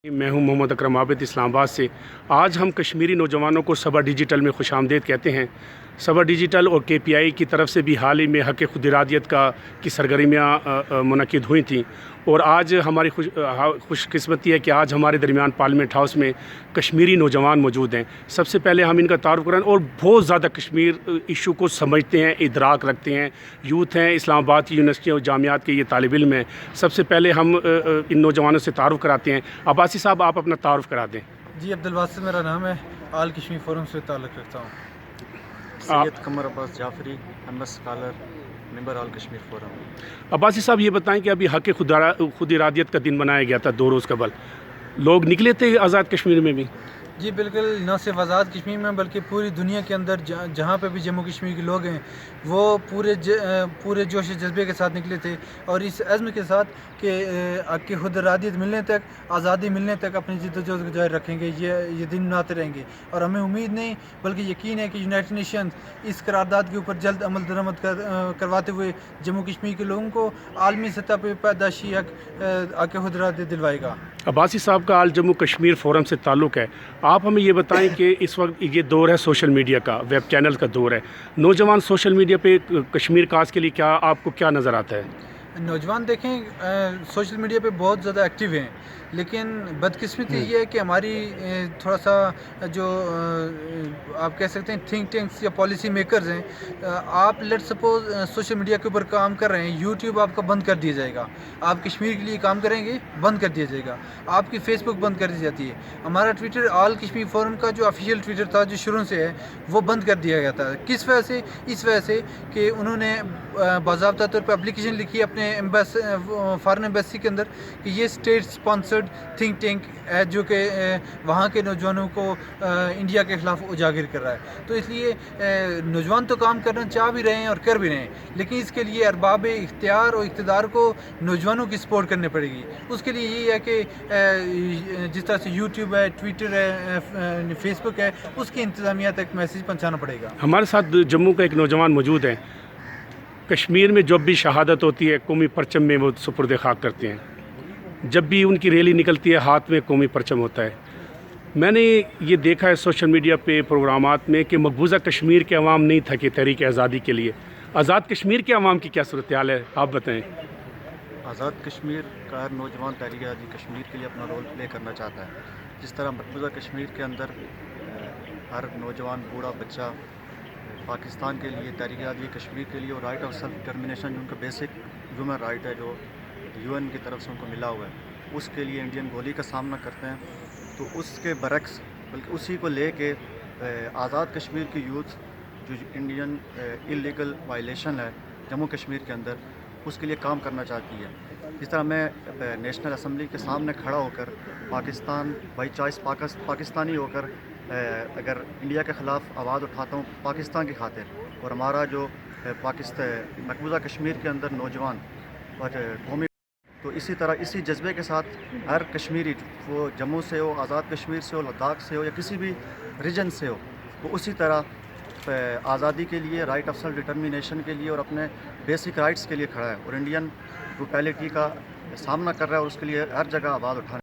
मैं हूं मोहम्मद अकरम आबिद इस्लामाबाद से। आज हम कश्मीरी नौजवानों को सबा डिजिटल में खुशामदीद कहते हैं। सबा डिजिटल और KPI की तरफ से भी हाल ही में हक़ खुद इरादियत की सरगर्मियाँ मुनक़िद हुई थी और आज हमारी खुशकिस्मती है कि आज हमारे दरमियान पार्लियामेंट हाउस में कश्मीरी नौजवान मौजूद हैं। सबसे पहले हम इनका तारुफ़ करें और बहुत ज़्यादा कश्मीर इशू को समझते हैं, इदराक रखते हैं। यूथ हैं, इस्लामाबाद की यूनिवर्सिटी और जामियात के ये तालिब इल्म हैं। सबसे पहले हम इन नौजवानों से तारुफ़ कराते हैं। अब्बासी साहब, आप अपना तारुफ़ करा दें। जी, अब्दुल वासित मेरा नाम है, आल कश्मीर फोरम से ताल्लुक़ रखता हूँ। Syed Qamar Abbas Jafri, MS scholar, member all Kashmir forum. Abbasi sahab, ये बताएं कि अभी हक़ खुद इरादियत का दिन मनाया गया था 2 रोज़ कबल, लोग निकले थे आज़ाद कश्मीर में भी? जी बिल्कुल, न सिर्फ आज़ाद कश्मीर में बल्कि पूरी दुनिया के अंदर जहाँ पे भी जम्मू कश्मीर के लोग हैं वो पूरे जोश जज्बे के साथ निकले थे और इस अज़्म के साथ कि हक़ खुद इरादियत मिलने तक, आज़ादी मिलने तक अपनी जद्दोजहद को जारी रखेंगे। ये दिन मनाते रहेंगे और हमें उम्मीद नहीं बल्कि यकीन है कि यूनाइटेड नेशन इस करारदाद के ऊपर जल्द अमल दरामद करवाते हुए जम्मू कश्मीर के लोगों को आलमी सतह पर पैदाशी हक़ खुद इरादियत दिलवाएगा। अब्बासी साहब का आल जम्मू कश्मीर फोरम से ताल्लुक़ है। आप हमें ये बताएं कि इस वक्त ये दौर है सोशल मीडिया का, वेब चैनल का दौर है। नौजवान सोशल मीडिया पे कश्मीर काज के लिए आपको क्या नज़र आता है? नौजवान देखें सोशल मीडिया पे बहुत ज़्यादा एक्टिव हैं, लेकिन बदकिस्मती ये है कि हमारी थोड़ा सा जो आप कह सकते हैं थिंक टैंक्स या पॉलिसी मेकर्स हैं, आप लेट सपोज सोशल मीडिया के ऊपर काम कर रहे हैं, यूट्यूब आपका बंद कर दिया जाएगा। आप कश्मीर के लिए काम करेंगे, बंद कर दिया जाएगा। आपकी फेसबुक बंद कर दी जाती है। हमारा ट्विटर, आल कश्मीर फोरम का जो ऑफिशियल ट्विटर था जो शुरू से है, वो बंद कर दिया गया था। किस वजह से? इस वजह से कि उन्होंने बाज़ाब्ता तौर पर एप्लीकेशन लिखी अपने फॉरेन एम्बेसी के अंदर कि ये स्टेट स्पॉन्सर्ड थिंक टैंक है जो कि वहाँ के नौजवानों को इंडिया के ख़िलाफ़ उजागर कर रहा है। तो इसलिए नौजवान तो काम करना चाह भी रहे हैं और कर भी रहे हैं, लेकिन इसके लिए अरबाब इख्तियार और इक़्तिदार को नौजवानों की सपोर्ट करनी पड़ेगी। उसके लिए यही है कि जिस तरह से यूट्यूब है, ट्विटर है, फेसबुक है, उसकी इंतज़ामिया तक मैसेज पहुँचाना पड़ेगा। हमारे साथ जम्मू का एक नौजवान मौजूद है। कश्मीर में जब भी शहादत होती है कौमी परचम में वो सुपुर्द खाक करते हैं। जब भी उनकी रैली निकलती है हाथ में कौमी परचम होता है। मैंने ये देखा है सोशल मीडिया पे प्रोग्रामात में कि मकबूजा कश्मीर के अवाम नहीं थके तहरीक आज़ादी के लिए। आज़ाद कश्मीर के अवाम की क्या सूरत हाल है, आप बताएं। आज़ाद कश्मीर का हर नौजवान तहरीक आज़ादी कश्मीर के लिए अपना रोल प्ले करना चाहता है। जिस तरह मकबूजा कश्मीर के अंदर हर नौजवान, बूढ़ा, बच्चा पाकिस्तान के लिए, तहरीक आज़ादी कश्मीर के लिए और राइट ऑफ सेल्फ डिटर्मिनेशन जो उनका बेसिक ह्यूमन राइट है जो UN की तरफ से उनको मिला हुआ है, उसके लिए इंडियन गोली का सामना करते हैं। तो उसके बरक्स बल्कि उसी को ले कर आज़ाद कश्मीर की यूथ जो इंडियन इलीगल वायलेशन है जम्मू कश्मीर के अंदर, उसके लिए काम करना चाहती है। जिस तरह मैं नेशनल असम्बली के सामने खड़ा होकर पाकिस्तान बाई चॉइस पाकिस्तानी होकर अगर इंडिया के ख़िलाफ़ आवाज़ उठाता हूँ पाकिस्तान की खातिर, और हमारा जो मकबूजा कश्मीर के अंदर नौजवान और कौमी, तो इसी तरह इसी जज्बे के साथ हर कश्मीरी, वो जम्मू से हो, आज़ाद कश्मीर से हो, लद्दाख से हो या किसी भी रीजन से हो, वो उसी तरह आज़ादी के लिए, राइट ऑफ सेल्फ डिटर्मिनेशन के लिए और अपने बेसिक राइट्स के लिए खड़ा है और इंडियन ब्रूटैलिटी का सामना कर रहा है और उसके लिए हर जगह आवाज़ उठाने